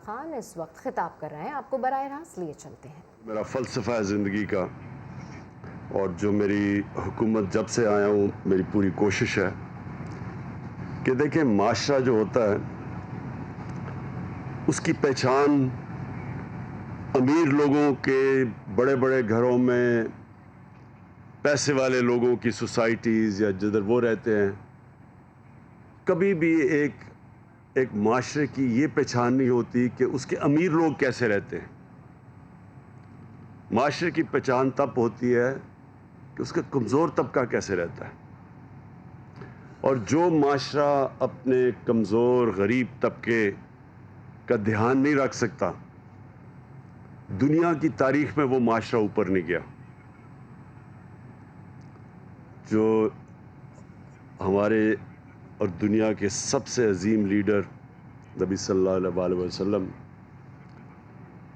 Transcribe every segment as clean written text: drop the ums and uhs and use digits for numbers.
خان اس وقت خطاب کر رہے ہیں، آپ کو براہ راست لیے چلتے ہیں۔ میرا فلسفہ ہے زندگی کا، اور جو میری حکومت جب سے آیا ہوں میری پوری کوشش ہے کہ دیکھیں معاشرہ جو ہوتا ہے اس کی پہچان امیر لوگوں کے بڑے بڑے گھروں میں پیسے والے لوگوں کی سوسائٹیز یا جدھر وہ رہتے ہیں، کبھی بھی ایک معاشرے کی یہ پہچان نہیں ہوتی کہ اس کے امیر لوگ کیسے رہتے ہیں۔ معاشرے کی پہچان تب ہوتی ہے کہ اس کا کمزور طبقہ کیسے رہتا ہے، اور جو معاشرہ اپنے کمزور غریب طبقے کا دھیان نہیں رکھ سکتا، دنیا کی تاریخ میں وہ معاشرہ اوپر نہیں گیا۔ جو ہمارے اور دنیا کے سب سے عظیم لیڈر نبی صلی اللہ علیہ وسلم،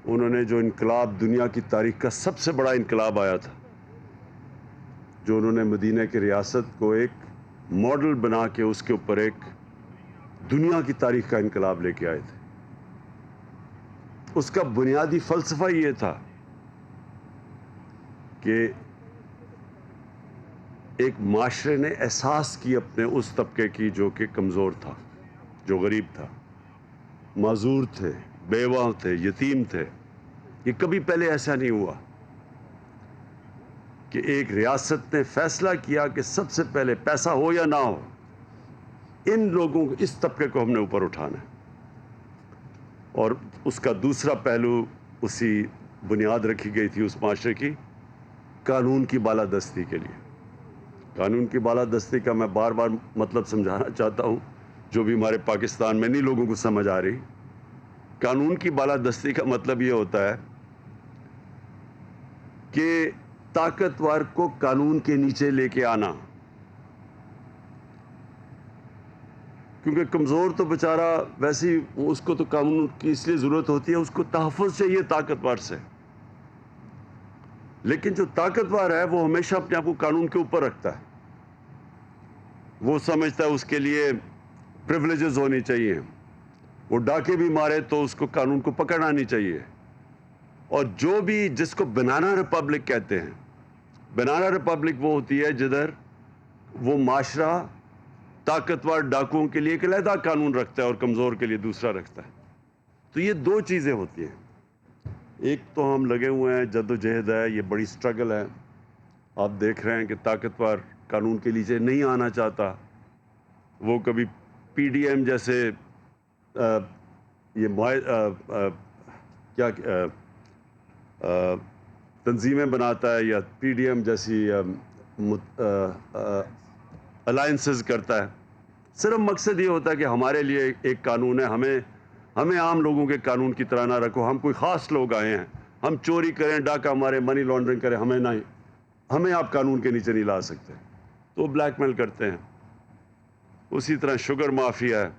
انہوں نے جو انقلاب دنیا کی تاریخ کا سب سے بڑا انقلاب آیا تھا، جو انہوں نے مدینہ کی ریاست کو ایک ماڈل بنا کے اس کے اوپر ایک دنیا کی تاریخ کا انقلاب لے کے آئے تھے، اس کا بنیادی فلسفہ یہ تھا کہ ایک معاشرے نے احساس کی اپنے اس طبقے کی جو کہ کمزور تھا، جو غریب تھا، معذور تھے، بیوہ تھے، یتیم تھے۔ یہ کبھی پہلے ایسا نہیں ہوا کہ ایک ریاست نے فیصلہ کیا کہ سب سے پہلے پیسہ ہو یا نہ ہو، ان لوگوں کو، اس طبقے کو ہم نے اوپر اٹھانا ہے۔ اور اس کا دوسرا پہلو، اسی بنیاد رکھی گئی تھی اس معاشرے کی، قانون کی بالادستی کے لیے۔ قانون کی بالادستی کا میں بار بار مطلب سمجھانا چاہتا ہوں، جو بھی ہمارے پاکستان میں نہیں لوگوں کو سمجھ آ رہی۔ قانون کی بالادستی کا مطلب یہ ہوتا ہے کہ طاقتور کو قانون کے نیچے لے کے آنا، کیونکہ کمزور تو بیچارہ ویسے ہی، اس کو تو قانون کی اس لیے ضرورت ہوتی ہے، اس کو تحفظ چاہیے طاقتور سے، لیکن جو طاقتور ہے وہ ہمیشہ اپنے آپ کو قانون کے اوپر رکھتا ہے۔ وہ سمجھتا ہے اس کے لیے پریویلیجز ہونی چاہیے، وہ ڈاکے بھی مارے تو اس کو قانون کو پکڑنا نہیں چاہیے۔ اور جو بھی، جس کو بنانا ریپبلک کہتے ہیں، بنانا ریپبلک وہ ہوتی ہے جدھر وہ معاشرہ طاقتور ڈاکوؤں کے لیے ایک علیحدہ قانون رکھتا ہے اور کمزور کے لیے دوسرا رکھتا ہے۔ تو یہ دو چیزیں ہوتی ہیں۔ ایک تو ہم لگے ہوئے ہیں، جد و جہد ہے، یہ بڑی سٹرگل ہے۔ آپ دیکھ رہے ہیں کہ طاقتور قانون کے نیچے نہیں آنا چاہتا، وہ کبھی پی ڈی ایم جیسے یہ کیا تنظیمیں بناتا ہے، یا پی ڈی ایم جیسی الائنسز کرتا ہے۔ صرف مقصد یہ ہوتا ہے کہ ہمارے لیے ایک قانون ہے، ہمیں عام لوگوں کے قانون کی طرح نہ رکھو، ہم کوئی خاص لوگ آئے ہیں، ہم چوری کریں، ڈاکہ ماریں، منی لانڈرنگ کریں، ہمیں آپ قانون کے نیچے نہیں لا سکتے، تو بلیک میل کرتے ہیں۔ اسی طرح شوگر مافیا ہے،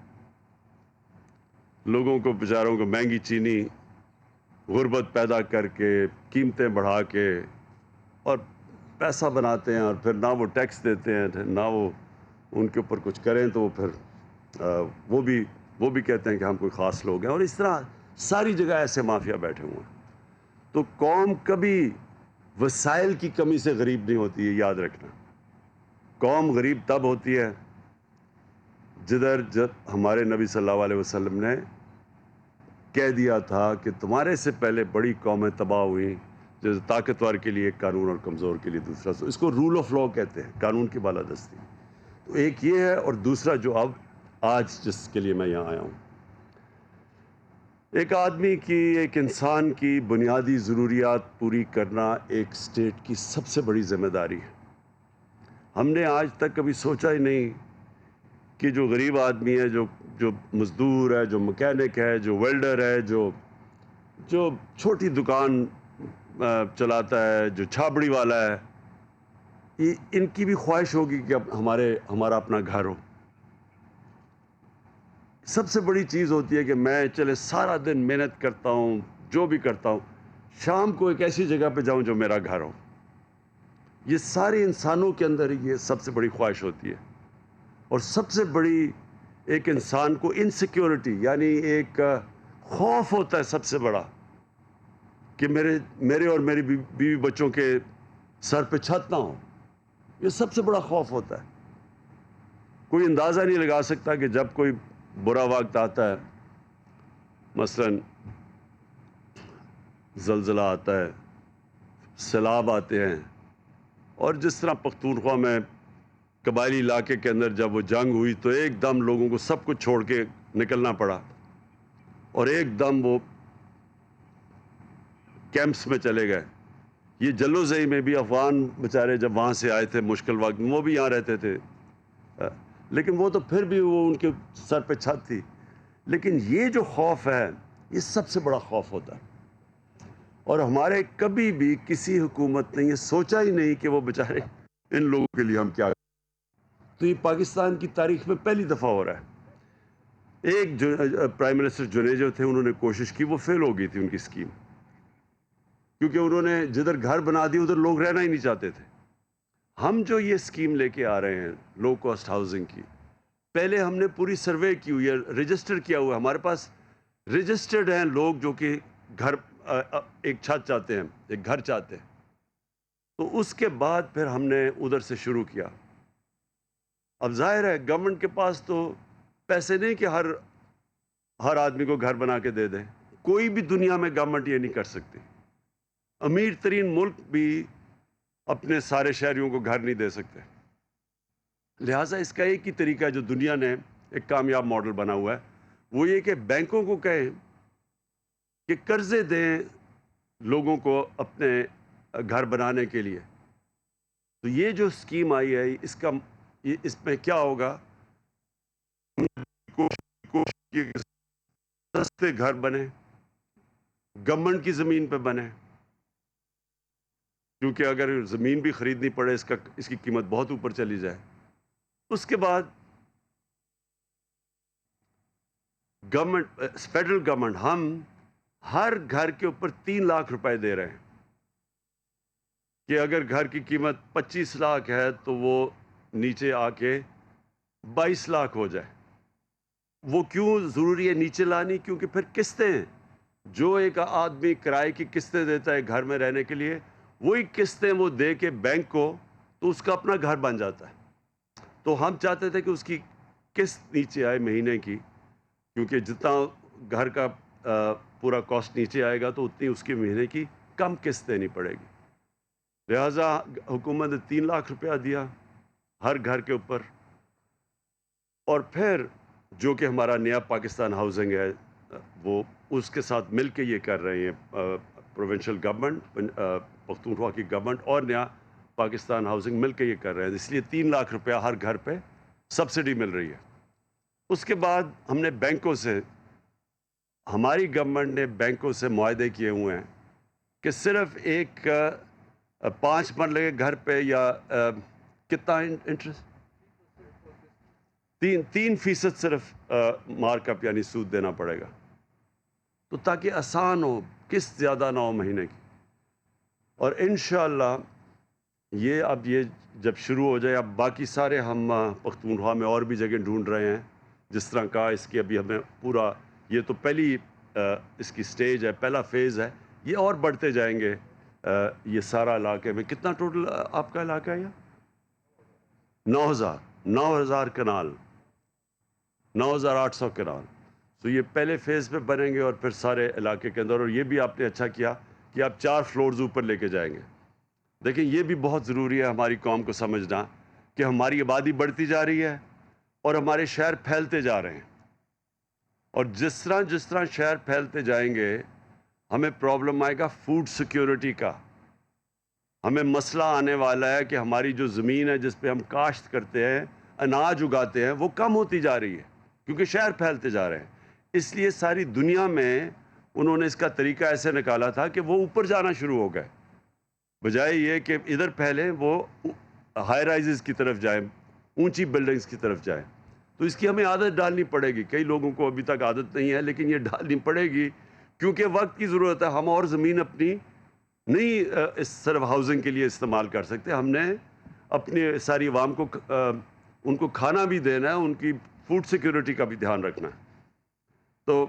لوگوں کو بیچاروں کو مہنگی چینی، غربت پیدا کر کے، قیمتیں بڑھا کے، اور پیسہ بناتے ہیں، اور پھر نہ وہ ٹیکس دیتے ہیں، نہ وہ ان کے اوپر کچھ کریں، تو وہ پھر وہ بھی کہتے ہیں کہ ہم کوئی خاص لوگ ہیں، اور اس طرح ساری جگہ ایسے مافیا بیٹھے ہوئے ہیں۔ تو قوم کبھی وسائل کی کمی سے غریب نہیں ہوتی ہے، یاد رکھنا۔ قوم غریب تب ہوتی ہے جب ہمارے نبی صلی اللہ علیہ وسلم نے کہہ دیا تھا کہ تمہارے سے پہلے بڑی قومیں تباہ ہوئیں، جیسے طاقتور کے لیے ایک قانون اور کمزور کے لیے دوسرا۔ اس کو رول آف لاء کہتے ہیں، قانون کی بالادستی۔ تو ایک یہ ہے، اور دوسرا جو آج جس کے لیے میں یہاں آیا ہوں، ایک آدمی کی، ایک انسان کی بنیادی ضروریات پوری کرنا ایک اسٹیٹ کی سب سے بڑی ذمہ داری ہے۔ ہم نے آج تک کبھی سوچا ہی نہیں کہ جو غریب آدمی ہے، جو مزدور ہے، جو مکینک ہے، جو ویلڈر ہے، جو چھوٹی دکان چلاتا ہے، جو چھابڑی والا ہے، ان کی بھی خواہش ہوگی کہ ہمارا اپنا گھر ہو۔ سب سے بڑی چیز ہوتی ہے کہ میں چلے سارا دن محنت کرتا ہوں، جو بھی کرتا ہوں، شام کو ایک ایسی جگہ پہ جاؤں جو میرا گھر ہو۔ یہ سارے انسانوں کے اندر یہ سب سے بڑی خواہش ہوتی ہے۔ اور سب سے بڑی ایک انسان کو انسیکیورٹی، یعنی ایک خوف ہوتا ہے سب سے بڑا کہ میرے اور میری بیوی بچوں کے سر پہ چھت نہ ہو. یہ سب سے بڑا خوف ہوتا ہے. کوئی اندازہ نہیں لگا سکتا کہ جب کوئی برا وقت آتا ہے، مثلا زلزلہ آتا ہے، سیلاب آتے ہیں، اور جس طرح پختونخوا میں قبائلی علاقے کے اندر جب وہ جنگ ہوئی تو ایک دم لوگوں کو سب کچھ چھوڑ کے نکلنا پڑا، اور ایک دم وہ کیمپس میں چلے گئے. یہ جلو زئی میں بھی افغان بیچارے جب وہاں سے آئے تھے مشکل وقت میں، وہ بھی یہاں رہتے تھے، لیکن وہ تو پھر بھی وہ ان کے سر پہ چھت تھی. لیکن یہ جو خوف ہے یہ سب سے بڑا خوف ہوتا ہے. اور ہمارے کبھی بھی کسی حکومت نے یہ سوچا ہی نہیں کہ وہ بیچارے ان لوگوں کے لیے ہم کیا. تو یہ پاکستان کی تاریخ میں پہلی دفعہ ہو رہا ہے. ایک جو پرائم منسٹر جنید جو تھے انہوں نے کوشش کی، وہ فیل ہو گئی تھی ان کی اسکیم، کیونکہ انہوں نے جدھر گھر بنا دی ادھر لوگ رہنا ہی نہیں چاہتے تھے. ہم جو یہ اسکیم لے کے آ رہے ہیں لو کاسٹ ہاؤسنگ کی، پہلے ہم نے پوری سروے کی ہوئی ہے، رجسٹر کیا ہوا ہے. ہمارے پاس رجسٹرڈ ہیں لوگ جو کہ گھر ایک چھت چاہتے ہیں، ایک گھر چاہتے ہیں. تو اس کے بعد پھر ہم نے ادھر سے شروع کیا. اب ظاہر ہے گورنمنٹ کے پاس تو پیسے نہیں کہ ہر آدمی کو گھر بنا کے دے دیں. کوئی بھی دنیا میں گورنمنٹ یہ نہیں کر سکتی. امیر ترین ملک بھی اپنے سارے شہریوں کو گھر نہیں دے سکتے. لہٰذا اس کا ایک ہی طریقہ ہے جو دنیا نے ایک کامیاب ماڈل بنا ہوا ہے، وہ یہ کہ بینکوں کو کہیں کہ قرضے دیں لوگوں کو اپنے گھر بنانے کے لیے. تو یہ جو اسکیم آئی ہے اس میں کیا ہوگا، سستے گھر بنے، گورنمنٹ کی زمین پہ بنے، کیونکہ اگر زمین بھی خریدنی پڑے اس کی قیمت بہت اوپر چلی جائے. اس کے بعد گورنمنٹ، فیڈرل گورنمنٹ، ہم ہر گھر کے اوپر 3 لاکھ روپے دے رہے ہیں کہ اگر گھر کی قیمت 25 لاکھ ہے تو وہ نیچے آ کے 22 لاکھ ہو جائے. وہ کیوں ضروری ہے نیچے لانی؟ کیونکہ پھر قسطیں ہیں. جو ایک آدمی کرائے کی قسطیں دیتا ہے گھر میں رہنے کے لیے، وہی قسطیں وہ دے کے بینک کو، تو اس کا اپنا گھر بن جاتا ہے. تو ہم چاہتے تھے کہ اس کی قسط نیچے آئے مہینے کی، کیونکہ جتنا گھر کا پورا کاسٹ نیچے آئے گا تو اتنی اس کی مہینے کی کم قسط دینی پڑے گی. لہٰذا حکومت نے 3 لاکھ روپیہ دیا ہر گھر کے اوپر. اور پھر جو کہ ہمارا نیا پاکستان ہاؤسنگ ہے، وہ اس کے ساتھ مل کے یہ کر رہے ہیں، پروونشل گورنمنٹ، پختونخوا کی گورنمنٹ اور نیا پاکستان ہاؤسنگ مل کے یہ کر رہے ہیں. اس لیے 3 لاکھ روپیہ ہر گھر پہ سبسڈی مل رہی ہے. اس کے بعد ہم نے بینکوں سے، ہماری گورنمنٹ نے بینکوں سے معاہدے کیے ہوئے ہیں کہ صرف ایک 5 مرلے کے گھر پہ یا کتنا انٹرسٹ، 3% صرف مارک اپ یعنی سود دینا پڑے گا، تو تاکہ آسان ہو، قسط زیادہ نہ ہو مہینے کی. اور انشاءاللہ یہ جب شروع ہو جائے، اب باقی سارے ہم پختونخوا میں اور بھی جگہ ڈھونڈ رہے ہیں. جس طرح کہا، اس کی ابھی ہمیں پورا، یہ تو پہلی اس کی سٹیج ہے، پہلا فیز ہے. یہ اور بڑھتے جائیں گے. یہ سارا علاقے میں کتنا ٹوٹل آپ کا علاقہ ہے؟ 9,000 کنال، 9,800 کنال. تو یہ پہلے فیز پہ بنیں گے اور پھر سارے علاقے کے اندر. اور یہ بھی آپ نے اچھا کیا کہ آپ 4 فلورز اوپر لے کے جائیں گے. دیکھیں یہ بھی بہت ضروری ہے ہماری قوم کو سمجھنا کہ ہماری آبادی بڑھتی جا رہی ہے اور ہمارے شہر پھیلتے جا رہے ہیں. اور جس طرح شہر پھیلتے جائیں گے، ہمیں پرابلم آئے گا فوڈ سیکیورٹی کا. ہمیں مسئلہ آنے والا ہے کہ ہماری جو زمین ہے جس پہ ہم کاشت کرتے ہیں، اناج اگاتے ہیں، وہ کم ہوتی جا رہی ہے کیونکہ شہر پھیلتے جا رہے ہیں. اس لیے ساری دنیا میں انہوں نے اس کا طریقہ ایسے نکالا تھا کہ وہ اوپر جانا شروع ہو گئے، بجائے یہ کہ ادھر پھیلیں، وہ ہائی رائزز کی طرف جائیں، اونچی بلڈنگز کی طرف جائیں. تو اس کی ہمیں عادت ڈالنی پڑے گی. کئی لوگوں کو ابھی تک عادت نہیں ہے، لیکن یہ ڈالنی پڑے گی کیونکہ وقت کی ضرورت ہے. ہم اور زمین اپنی نہیں اس صرف ہاؤسنگ کے لیے استعمال کر سکتے. ہم نے اپنی ساری عوام کو ان کو کھانا بھی دینا ہے، ان کی فوڈ سیکیورٹی کا بھی دھیان رکھنا ہے. تو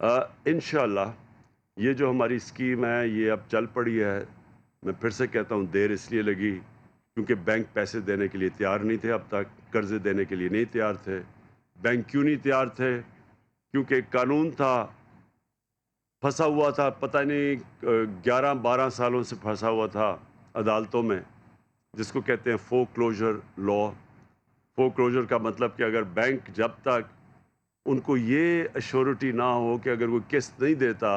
انشاءاللہ یہ جو ہماری اسکیم ہے یہ اب چل پڑی ہے. میں پھر سے کہتا ہوں دیر اس لیے لگی کیونکہ بینک پیسے دینے کے لیے تیار نہیں تھے، اب تک قرضے دینے کے لیے نہیں تیار تھے. بینک کیوں نہیں تیار تھے؟ کیونکہ ایک قانون تھا پھنسا ہوا تھا، پتہ نہیں 11-12 سالوں سے پھنسا ہوا تھا عدالتوں میں، جس کو کہتے ہیں فور کلوجر لا. فور کلوجر کا مطلب کہ اگر بینک جب تک ان کو یہ ایشورٹی نہ ہو کہ اگر وہ قسط نہیں دیتا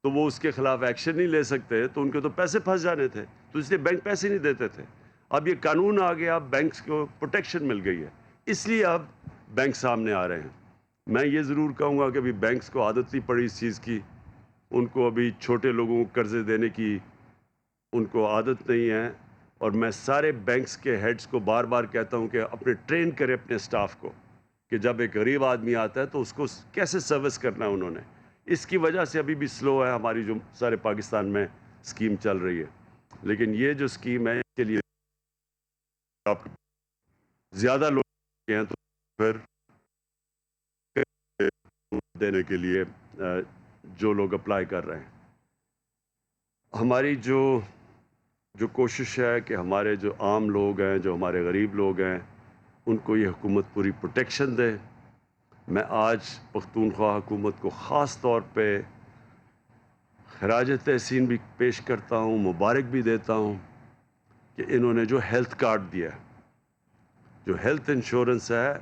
تو وہ اس کے خلاف ایکشن نہیں لے سکتے، تو ان کے تو پیسے پھنس جانے تھے، تو اس لیے بینک پیسے نہیں دیتے تھے. اب یہ قانون آ گیا، اب بینکس کو پروٹیکشن مل گئی ہے، اس لیے اب بینک سامنے آ رہے ہیں. میں یہ ضرور کہوں گا کہ ابھی بینکس کو عادت نہیں پڑی اس چیز کی، ان کو ابھی چھوٹے لوگوں کو قرضے دینے کی ان کو عادت نہیں ہے. اور میں سارے بینکس کے ہیڈز کو بار بار کہتا ہوں کہ اپنے ٹرین کرے اپنے سٹاف کو کہ جب ایک غریب آدمی آتا ہے تو اس کو کیسے سروس کرنا ہے انہوں نے. اس کی وجہ سے ابھی بھی سلو ہے ہماری جو سارے پاکستان میں اسکیم چل رہی ہے. لیکن یہ جو اسکیم ہے اس کے لیے آپ زیادہ لوگ ہیں تو پھر دینے کے لیے جو لوگ اپلائی کر رہے ہیں. ہماری جو کوشش ہے کہ ہمارے جو عام لوگ ہیں، جو ہمارے غریب لوگ ہیں، ان کو یہ حکومت پوری پروٹیکشن دے. میں آج پختونخوا حکومت کو خاص طور پہ خراج تحسین بھی پیش کرتا ہوں، مبارک بھی دیتا ہوں کہ انہوں نے جو ہیلتھ کارڈ دیا ہے، جو ہیلتھ انشورنس ہے،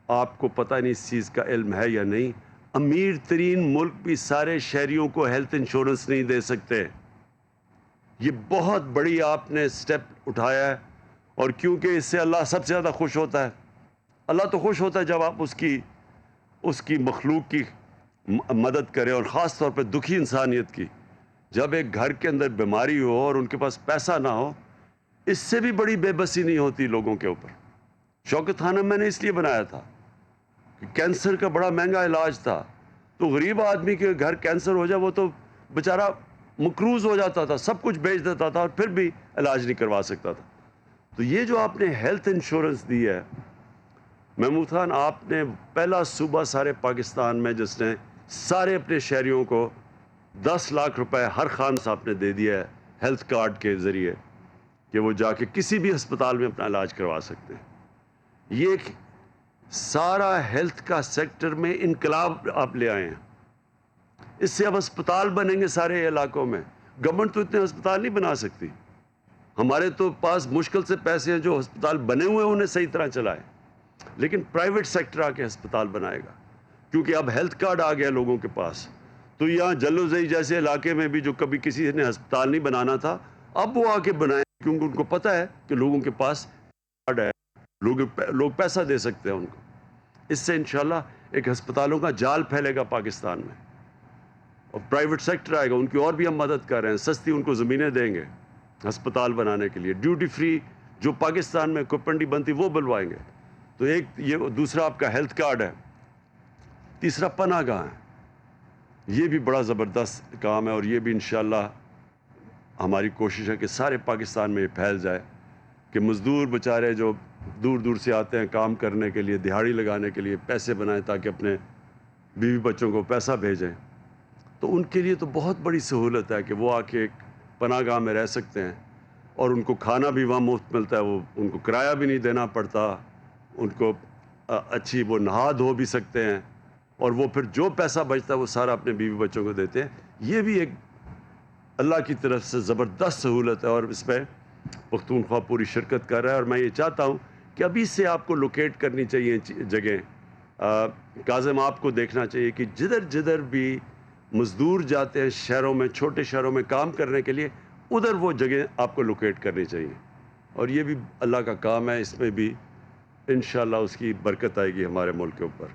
آپ کو پتہ نہیں اس چیز کا علم ہے یا نہیں، امیر ترین ملک بھی سارے شہریوں کو ہیلتھ انشورنس نہیں دے سکتے. یہ بہت بڑی آپ نے سٹیپ اٹھایا ہے، اور کیونکہ اس سے اللہ سب سے زیادہ خوش ہوتا ہے. اللہ تو خوش ہوتا ہے جب آپ اس کی مخلوق کی مدد کریں، اور خاص طور پہ دکھی انسانیت کی. جب ایک گھر کے اندر بیماری ہو اور ان کے پاس پیسہ نہ ہو، اس سے بھی بڑی بے بسی نہیں ہوتی لوگوں کے اوپر. شوکت خانم میں نے اس لیے بنایا تھا کہ کینسر کا بڑا مہنگا علاج تھا، تو غریب آدمی کے گھر کینسر ہو جائے وہ تو بیچارہ مقروض ہو جاتا تھا، سب کچھ بیچ دیتا تھا اور پھر بھی علاج نہیں کروا سکتا تھا. تو یہ جو آپ نے ہیلتھ انشورنس دی ہے محمود خان، آپ نے پہلا صوبہ سارے پاکستان میں جس نے سارے اپنے شہریوں کو 10 لاکھ روپے ہر خان صاحب نے دے دیا ہے ہیلتھ کارڈ کے ذریعے کہ وہ جا کے کسی بھی ہسپتال میں اپنا علاج کروا سکتے ہیں. یہ ایک سارا ہیلتھ کا سیکٹر میں انقلاب آپ لے آئے ہیں. اس سے اب ہسپتال بنیں گے سارے علاقوں میں. گورنمنٹ تو اتنے ہسپتال نہیں بنا سکتی، ہمارے تو پاس مشکل سے پیسے ہیں جو ہسپتال بنے ہوئے ہیں انہیں صحیح طرح چلائے، لیکن پرائیویٹ سیکٹر آ کے ہسپتال بنائے گا کیونکہ اب ہیلتھ کارڈ آ گیا لوگوں کے پاس. تو یہاں جلو زئی جیسے علاقے میں بھی جو کبھی کسی نے ہسپتال نہیں بنانا تھا، اب وہ آ کے بنائیں کیونکہ ان کو پتہ ہے کہ لوگوں کے پاس کارڈ ہے، لوگ پیسہ دے سکتے ہیں ان کو. اس سے انشاءاللہ ایک ہسپتالوں کا جال پھیلے گا پاکستان میں، اور پرائیویٹ سیکٹر آئے گا. ان کی اور بھی ہم مدد کر رہے ہیں، سستی ان کو زمینیں دیں گے ہسپتال بنانے کے لیے. ڈیوٹی فری جو پاکستان میں کوپنڈی بنتی وہ بلوائیں گے. تو ایک یہ دوسرا آپ کا ہیلتھ کارڈ ہے. تیسرا پناہ گاہ ہے، یہ بھی بڑا زبردست کام ہے، اور یہ بھی انشاءاللہ ہماری کوشش ہے کہ سارے پاکستان میں یہ پھیل جائے کہ مزدور بیچارے جو دور دور سے آتے ہیں کام کرنے کے لیے، دہاڑی لگانے کے لیے پیسے بنائیں تاکہ اپنے بیوی بچوں کو پیسہ بھیجیں. تو ان کے لیے تو بہت بڑی سہولت ہے کہ وہ آ کے ایک پناہ گاہ میں رہ سکتے ہیں، اور ان کو کھانا بھی وہاں مفت ملتا ہے، وہ ان کو کرایہ بھی نہیں دینا پڑتا، ان کو اچھی وہ نہا دھو بھی سکتے ہیں، اور وہ پھر جو پیسہ بچتا ہے وہ سارا اپنے بیوی بچوں کو دیتے ہیں. یہ بھی ایک اللہ کی طرف سے زبردست سہولت ہے، اور اس میں پختونخوا پوری شرکت کر رہا ہے. اور میں یہ چاہتا ہوں کہ ابھی سے آپ کو لوکیٹ کرنی چاہیے جگہیں. کاظم، آپ کو دیکھنا چاہیے کہ جدھر جدھر بھی مزدور جاتے ہیں شہروں میں، چھوٹے شہروں میں کام کرنے کے لیے، ادھر وہ جگہ آپ کو لوکیٹ کرنی چاہیے. اور یہ بھی اللہ کا کام ہے، اس میں بھی انشاءاللہ اس کی برکت آئے گی ہمارے ملک کے اوپر.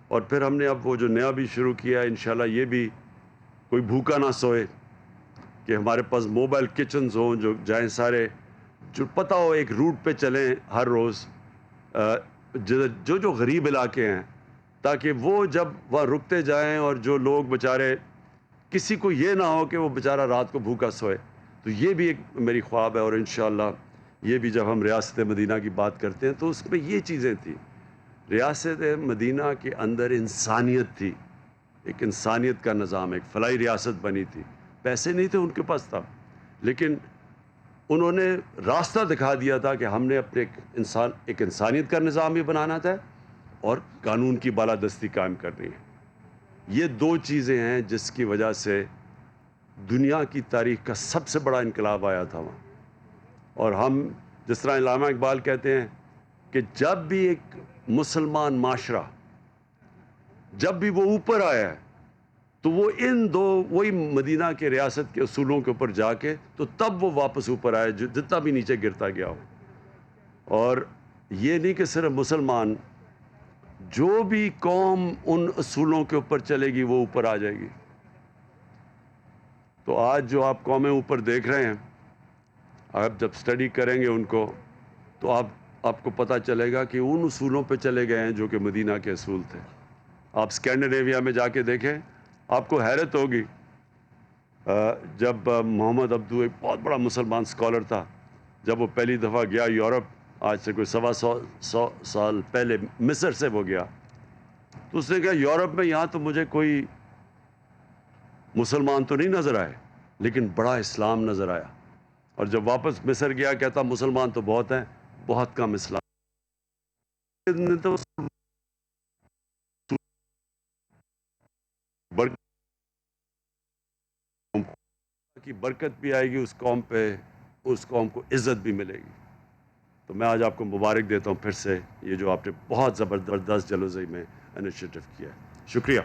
اور پھر ہم نے اب وہ جو نیا بھی شروع کیا ہے، انشاءاللہ یہ بھی کوئی بھوکا نہ سوئے، کہ ہمارے پاس موبائل کچنز ہوں جو جائیں سارے، جو پتہ ہو ایک روٹ پہ چلیں ہر روز جو غریب علاقے ہیں، تاکہ وہ جب وہاں رکتے جائیں اور جو لوگ بیچارے کسی کو یہ نہ ہو کہ وہ بیچارہ رات کو بھوکا سوئے. تو یہ بھی ایک میری خواب ہے، اور انشاءاللہ یہ بھی جب ہم ریاست مدینہ کی بات کرتے ہیں تو اس میں یہ چیزیں تھیں. ریاست مدینہ کے اندر انسانیت تھی، ایک انسانیت کا نظام، ایک فلاحی ریاست بنی تھی. پیسے نہیں تھے ان کے پاس تھا، لیکن انہوں نے راستہ دکھا دیا تھا کہ ہم نے اپنے ایک انسانیت کا نظام بھی بنانا تھا اور قانون کی بالادستی قائم کرنی ہے. یہ دو چیزیں ہیں جس کی وجہ سے دنیا کی تاریخ کا سب سے بڑا انقلاب آیا تھا وہاں. اور ہم جس طرح علامہ اقبال کہتے ہیں کہ جب بھی ایک مسلمان معاشرہ جب بھی وہ اوپر آیا ہے تو وہ وہی مدینہ کے ریاست کے اصولوں کے اوپر جا کے تو تب وہ واپس اوپر آئے جتنا بھی نیچے گرتا گیا ہو. اور یہ نہیں کہ صرف مسلمان، جو بھی قوم ان اصولوں کے اوپر چلے گی وہ اوپر آ جائے گی. تو آج جو آپ قومیں اوپر دیکھ رہے ہیں، آپ جب سٹڈی کریں گے ان کو تو آپ کو پتہ چلے گا کہ ان اصولوں پہ چلے گئے ہیں جو کہ مدینہ کے اصول تھے. آپ اسکینڈینیویا میں جا کے دیکھیں، آپ کو حیرت ہوگی. جب محمد عبدو ایک بہت بڑا مسلمان اسکالر تھا، جب وہ پہلی دفعہ گیا یورپ، آج سے کوئی 125 سال پہلے مصر سے وہ گیا، تو اس نے کہا یورپ میں یہاں تو مجھے کوئی مسلمان تو نہیں نظر آئے لیکن بڑا اسلام نظر آیا. اور جب واپس مصر گیا کہتا مسلمان تو بہت ہیں، بہت کم اسلام. کی برکت بھی آئے گی اس قوم پہ، اس قوم کو عزت بھی ملے گی. تو میں آج آپ کو مبارک دیتا ہوں پھر سے، یہ جو آپ نے بہت زبردست جلوزئی میں انیشیٹو کیا ہے. شکریہ.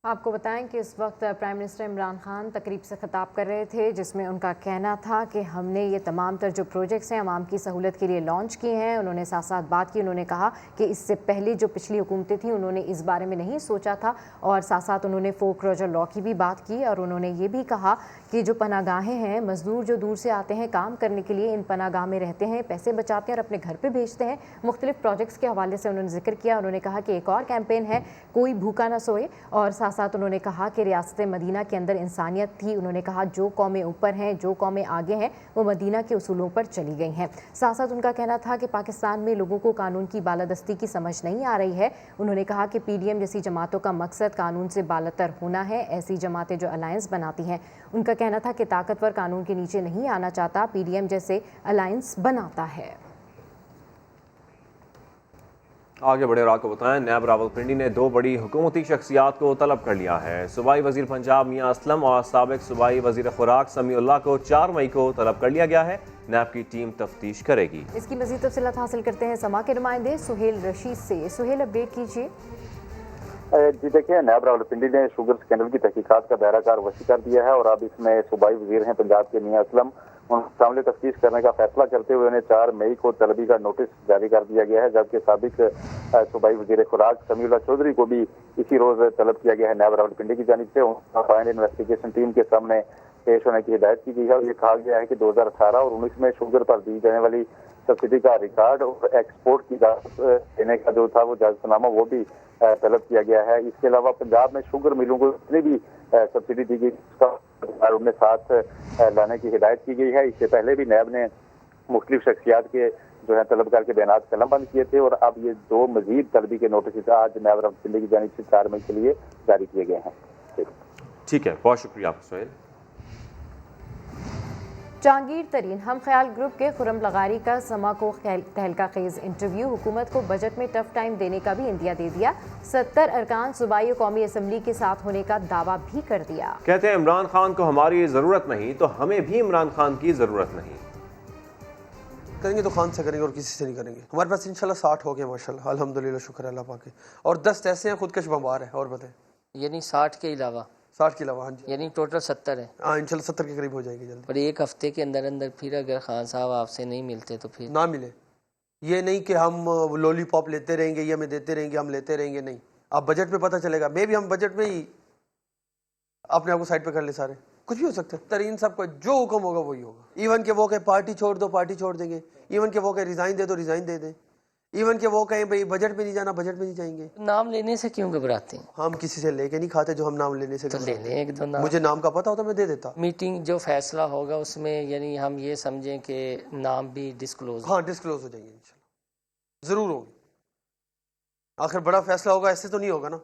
آپ کو بتائیں کہ اس وقت پرائم منسٹر عمران خان تقریب سے خطاب کر رہے تھے، جس میں ان کا کہنا تھا کہ ہم نے یہ تمام تر جو پروجیکٹس ہیں عوام کی سہولت کے لیے لانچ کیے ہیں. انہوں نے ساتھ ساتھ بات کی، انہوں نے کہا کہ اس سے پہلے جو پچھلی حکومتیں تھیں انہوں نے اس بارے میں نہیں سوچا تھا. اور ساتھ ساتھ انہوں نے فورکلوجر لا کی بھی بات کی، اور انہوں نے یہ بھی کہا کہ جو پناہ گاہیں ہیں، مزدور جو دور سے آتے ہیں کام کرنے کے لیے ان پناہ گاہ میں رہتے ہیں، پیسے بچاتے ہیں اور اپنے گھر پہ بھیجتے ہیں. مختلف پروجیکٹس کے حوالے سے انہوں نے ذکر کیا. انہوں نے کہا کہ ایک اور کیمپین ہے کوئی بھوکا نہ سوئے، اور ساتھ ساتھ انہوں نے کہا کہ ریاست مدینہ کے اندر انسانیت تھی. انہوں نے کہا جو قومیں اوپر ہیں، جو قومیں آگے ہیں، وہ مدینہ کے اصولوں پر چلی گئی ہیں. ساتھ ساتھ ان کا کہنا تھا کہ پاکستان میں لوگوں کو قانون کی بالادستی کی سمجھ نہیں آ رہی ہے. انہوں نے کہا کہ پی ڈی ایم جیسی جماعتوں کا مقصد قانون سے بالاتر ہونا ہے. ایسی جماعتیں جو الائنس بناتی ہیں، ان کا کہنا تھا کہ طاقتور قانون کے نیچے نہیں آنا چاہتا، پی ڈی ایم جیسے الائنس بناتا ہے. آگے بڑھے اور آپ کو بتائیں، نیب راولپنڈی نے دو بڑی حکومتی شخصیات کو طلب کر لیا ہے. صوبائی وزیر پنجاب میاں اسلم اور سابق صوبائی وزیر خوراک سمیع اللہ کو 4 مئی کو طلب کر لیا گیا ہے. نیب کی ٹیم تفتیش کرے گی. اس کی مزید تفصیلات حاصل کرتے ہیں سما کے نمائندے سہیل رشید سے. سہیل، اپڈیٹ کیجیے. جی دیکھیں، نیب راولپنڈی نے شوگر اسکینڈل کی تحقیقات کا دائرہ کار وسیع کر دیا ہے، اور اب اس میں صوبائی وزیر ہیں پنجاب کے میاں اسلم، ان شامل تفتیش کرنے کا فیصلہ کرتے ہوئے انہیں 4 مئی کو طلبی کا نوٹس جاری کر دیا گیا ہے. جبکہ سابق صوبائی وزیر خوراک سمیع اللہ چودھری کو بھی اسی روز طلب کیا گیا ہے نیب راولپنڈی کی جانب سے. فائنل انویسٹیگیشن ٹیم کے سامنے پیش ہونے کی ہدایت کی گئی ہے، اور یہ کہا گیا ہے کہ 2018 اور 19 میں شوگر پر دی جانے والی سبسڈی کا ریکارڈ اور ایکسپورٹ کی اجازت دینے کا جو تھا وہ اجازت نامہ وہ بھی طلب کیا گیا ہے. اس کے علاوہ پنجاب میں شوگر ملوں کو جتنی بھی سبسڈی دی گئی اس کا انہیں ساتھ لانے کی ہدایت کی گئی ہے. اس سے پہلے بھی نیب نے مختلف شخصیات کے جو ہے طلب کر کے بیانات قلم بند کیے تھے، اور اب یہ 2 مزید طلبی کے نوٹس آج نیب راولپنڈی کی جانب سے 4 مئی کے لیے جاری کیے گئے ہیں. ٹھیک ہے، بہت شکریہ آپ سہیل. جہانگیر ترین ہم خیال گروپ کے خرم لغاری کا سما کو تہلکہ خیز انٹرویو. حکومت کو بجٹ میں ٹف ٹائم دینے کا بھی اندیا دے دیا. 70 ارکان صوبائی و قومی اسمبلی کے ساتھ ہونے کا دعویٰ بھی کر دیا. کہتے ہیں عمران خان کو ہماری ضرورت نہیں تو ہمیں بھی عمران خان کی ضرورت نہیں. کریں گے تو خان سے کریں گے اور کسی سے نہیں کریں گے. ہمارے پاس انشاءاللہ 60 ہو گئے ماشاءاللہ، الحمدللہ، شکر اللہ پاک کے. اور 10 ایسے ہیں خودکش بمبار ہیں. اور بتائیں، یعنی 60 کے علاوہ 60 کے علاوہ؟ ہاں جی، یعنی ٹوٹل 70 ہے. ہاں انشاءاللہ 70 کے قریب ہو جائے گی جلدی. اور ایک ہفتے کے اندر اندر پھر اگر خان صاحب آپ سے نہیں ملتے تو پھر نہ ملے. یہ نہیں کہ ہم لولی پاپ لیتے رہیں گے، یہ ہمیں دیتے رہیں گے، ہم لیتے رہیں گے، نہیں. اب بجٹ میں پتہ چلے گا، میں بھی ہم بجٹ میں ہی اپنے آپ کو سائڈ پہ کر لے. سارے کچھ بھی ہو سکتا ہے. ترین صاحب کا جو حکم ہوگا وہی ہوگا. ایون کہ وہ کہ پارٹی چھوڑ دو، پارٹی چھوڑ دیں گے. ایون کہ وہ کہ ریزائن دے دو، ریزائن دے دیں. ایون کہ وہ کہیں بھئی بجٹ میں نہیں جانا، بجٹ میں نہیں جائیں گے. نام لینے سے کیوں گھبراتے ہیں؟ ہم کسی سے لے کے نہیں کھاتے جو ہم نام لینے سے تو لے لیں ایک دو نام. مجھے نام کا پتہ ہوتا میں دے دیتا. میٹنگ جو فیصلہ ہوگا اس میں یعنی ہم یہ سمجھیں کہ نام بھی ڈسکلوز. ہاں ڈسکلوز ہو جائیں گے انشاءاللہ، ضرور ہوں گے. آخر بڑا فیصلہ ہوگا، ایسے تو نہیں ہوگا نا،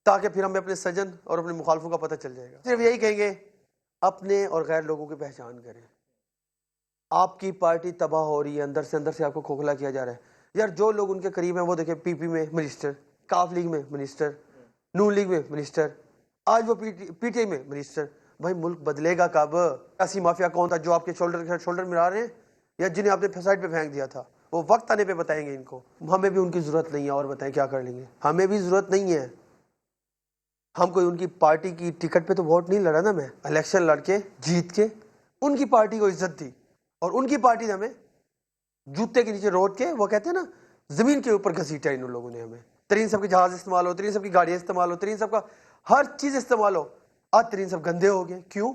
تاکہ پھر ہمیں اپنے سجن اور اپنے مخالفوں کا پتہ چل جائے گا. صرف یہی کہیں گے اپنے اور غیر لوگوں کی پہچان کریں. آپ کی پارٹی تباہ ہو رہی ہے، اندر سے آپ کو کھوکھلا کیا جا رہا ہے. یار جو لوگ ان کے قریب ہیں وہ دیکھیں، پی پی میں منسٹر، کاف لیگ میں منسٹر، نون لیگ میں منسٹر، آج وہ پی ٹی آئی میں منسٹر. بھائی ملک بدلے گا کب؟ ایسی مافیا کون تھا جو آپ کے شولڈر ملا رہے ہیں، یا جنہیں آپ نے سائڈ پہ پھینک دیا تھا؟ وہ وقت آنے پہ بتائیں گے ان کو. ہمیں بھی ان کی ضرورت نہیں ہے، اور بتائیں کیا کر لیں گے. ہمیں بھی ضرورت نہیں ہے. ہم کوئی ان کی پارٹی کی ٹکٹ پہ تو ووٹ نہیں لڑا نا. میں الیکشن لڑ کے جیت کے ان کی پارٹی کو عزت دی، اور ان کی پارٹی نے ہمیں جوتے کے نیچے روٹ کے، وہ کہتے ہیں نا، زمین کے اوپر گھسیٹا ان لوگوں نے ہمیں. ترین سب کے جہاز استعمال ہو، ترین سب کی گاڑیاں استعمال ہو، ترین سب کا ہر چیز استعمال ہو. آج ترین سب گندے ہو گئے. کیوں؟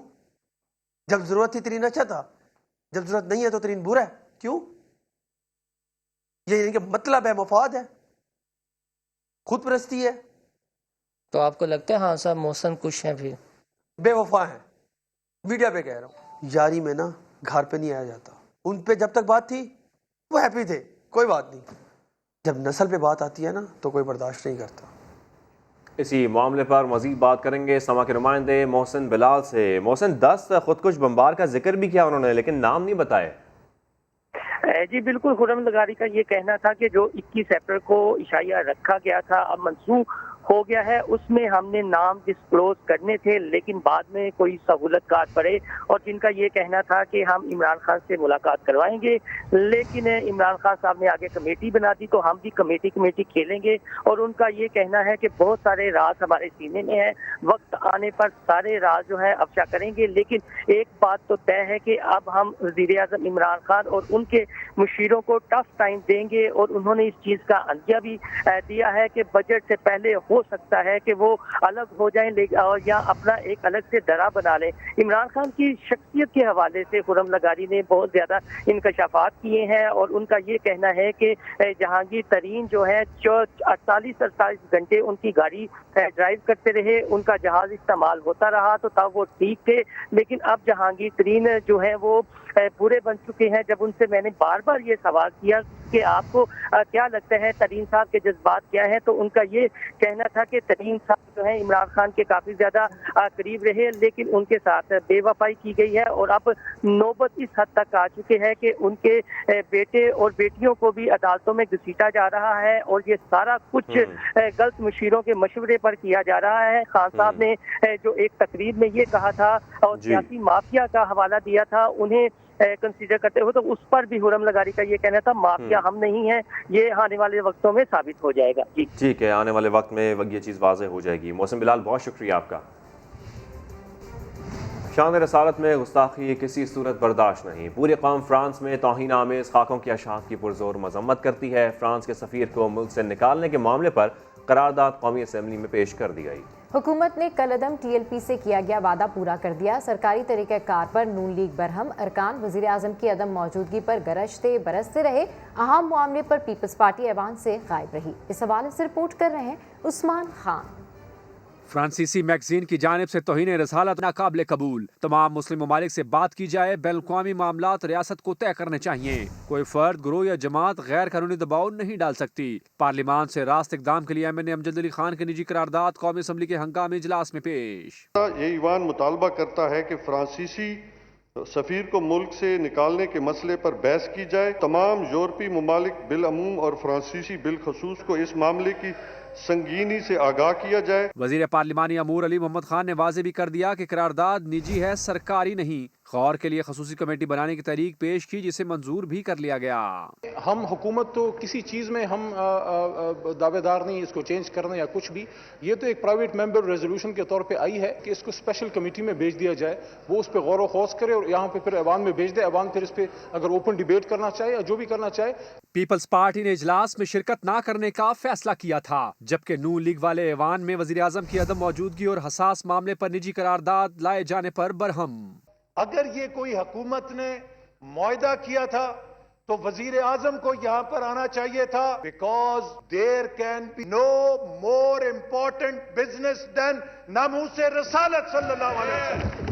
جب ضرورت تھی ترین اچھا تھا، جب ضرورت نہیں ہے تو ترین برا ہے. کیوں؟ یہ ان کے مطلب ہے، مفاد ہے، خود پرستی ہے. تو آپ کو لگتا ہے ہاں صاحب محسن کچھ ہیں پھر بے وفا ہیں. میڈیا پہ کہہ رہا ہوں، یاری میں نا گھر پہ نہیں آیا جاتا. ان پہ جب تک بات تھی وہ ہیپی تھے، کوئی بات نہیں. جب نسل پہ بات آتی ہے نا تو کوئی برداشت نہیں کرتا. اسی معاملے پر مزید بات کریں گے سما کے نمائندے محسن بلال سے. محسن، 10 خودکش بمبار کا ذکر بھی کیا انہوں نے، لیکن نام نہیں بتائے. جی بالکل، خرم لغاری کا یہ کہنا تھا کہ جو 21 اپریل کو عشائیہ رکھا گیا تھا اب منسوخ ہو گیا ہے، اس میں ہم نے نام ڈسکلوز کرنے تھے، لیکن بعد میں کوئی سہولت کار پڑے، اور جن کا یہ کہنا تھا کہ ہم عمران خان سے ملاقات کروائیں گے، لیکن عمران خان صاحب نے آگے کمیٹی بنا دی تو ہم بھی کمیٹی کھیلیں گے. اور ان کا یہ کہنا ہے کہ بہت سارے راز ہمارے سینے میں ہیں، وقت آنے پر سارے راز جو ہے افشا کریں گے. لیکن ایک بات تو طے ہے کہ اب ہم وزیر اعظم عمران خان اور ان کے مشیروں کو ٹف ٹائم دیں گے، اور انہوں نے اس چیز کا عندیہ بھی دیا ہے کہ بجٹ سے پہلے ہو سکتا ہے کہ وہ الگ ہو جائیں اور یا اپنا ایک الگ سے درا بنا لیں. عمران خان کی شخصیت کے حوالے سے خرم لغاری نے بہت زیادہ انکشافات کیے ہیں، اور ان کا یہ کہنا ہے کہ جہانگیر ترین جو ہے 48 گھنٹے ان کی گاڑی ڈرائیو کرتے رہے، ان کا جہاز استعمال ہوتا رہا تو تب وہ ٹھیک تھے. لیکن اب جہانگیر ترین جو ہے وہ برے بن چکے ہیں. جب ان سے میں نے بار بار یہ سوال کیا کہ آپ کو کیا لگتا ہے ترین صاحب کے جذبات کیا ہیں، تو ان کا یہ کہنا تھا کہ ترین صاحب جو ہے عمران خان کے کافی زیادہ قریب رہے، لیکن ان کے ساتھ بے وفائی کی گئی ہے، اور اب نوبت اس حد تک آ چکے ہیں کہ ان کے بیٹے اور بیٹیوں کو بھی عدالتوں میں گھسیٹا جا رہا ہے، اور یہ سارا کچھ غلط مشیروں کے مشورے پر کیا جا رہا ہے. خان صاحب نے جو ایک تقریر میں یہ کہا تھا اور سیاسی مافیا کا حوالہ دیا تھا انہیں کنسیڈر کرتے ہو، تو اس پر بھی خرم لغاری کا یہ کہنا تھا مافیا ہم نہیں ہیں. یہ آنے والے وقتوں میں ثابت ہو جائے گا. جی ٹھیک ہے، آنے والے وقت میں یہ چیز واضح ہو جائے گی. محسن بلال بہت شکریہ آپ کا. شان رسالت میں گستاخی کسی صورت برداشت نہیں. پوری قوم فرانس میں توہین آمیز خاکوں کی اشاعت کی پرزور مذمت کرتی ہے. فرانس کے سفیر کو ملک سے نکالنے کے معاملے پر قرارداد قومی اسمبلی میں پیش کر دی گئی. حکومت نے کل عدم ٹی ایل پی سے کیا گیا وعدہ پورا کر دیا. سرکاری طریقہ کار پر نون لیگ برہم. ارکان وزیر اعظم کی عدم موجودگی پر گرجتے برستے رہے. اہم معاملے پر پیپلز پارٹی ایوان سے غائب رہی. اس حوالے سے رپورٹ کر رہے ہیں عثمان خان. فرانسیسی میگزین کی جانب سے توہین رسالت ناقابل قبول. تمام مسلم ممالک سے بات کی جائے. بین الاقوامی معاملات ریاست کو طے کرنے چاہیے. کوئی فرد، گروہ یا جماعت غیر قانونی دباؤ نہیں ڈال سکتی. پارلیمان سے راست اقدام کے لیے ایم این اے امجد علی خان کی نجی قرارداد قومی اسمبلی کے ہنگامی اجلاس میں پیش. یہ ایوان مطالبہ کرتا ہے کہ فرانسیسی سفیر کو ملک سے نکالنے کے مسئلے پر بحث کی جائے. تمام یورپی ممالک بالعموم اور فرانسیسی بالخصوص کو اس معاملے کی سنگینی سے آگاہ کیا جائے. وزیر پارلیمانی امور علی محمد خان نے واضح بھی کر دیا کہ قرارداد نجی ہے، سرکاری نہیں. غور کے لیے خصوصی کمیٹی بنانے کی تحریک پیش کی جسے منظور بھی کر لیا گیا. ہم حکومت تو کسی چیز میں ہم دعوے دار نہیں اس کو چینج کرنے یا کچھ بھی. یہ تو ایک پرائیویٹ ممبر ریزولوشن کے طور پہ آئی ہے کہ اس کو اسپیشل کمیٹی میں بھیج دیا جائے، وہ اس پہ غور و خوض کرے اور یہاں پہ پھر ایوان میں بھیج دے. ایوان پھر اس پہ اگر اوپن ڈیبیٹ کرنا چاہے یا جو بھی کرنا چاہے. پیپلز پارٹی نے اجلاس میں شرکت نہ کرنے کا فیصلہ کیا تھا، جبکہ نون لیگ والے ایوان میں وزیر اعظم کی عدم موجودگی اور حساس معاملے پر نجی قرارداد لائے جانے پر برہم. اگر یہ کوئی حکومت نے معاہدہ کیا تھا تو وزیر اعظم کو یہاں پر آنا چاہیے تھا. Because there can be no more important business than ناموس رسالت صلی اللہ علیہ وسلم.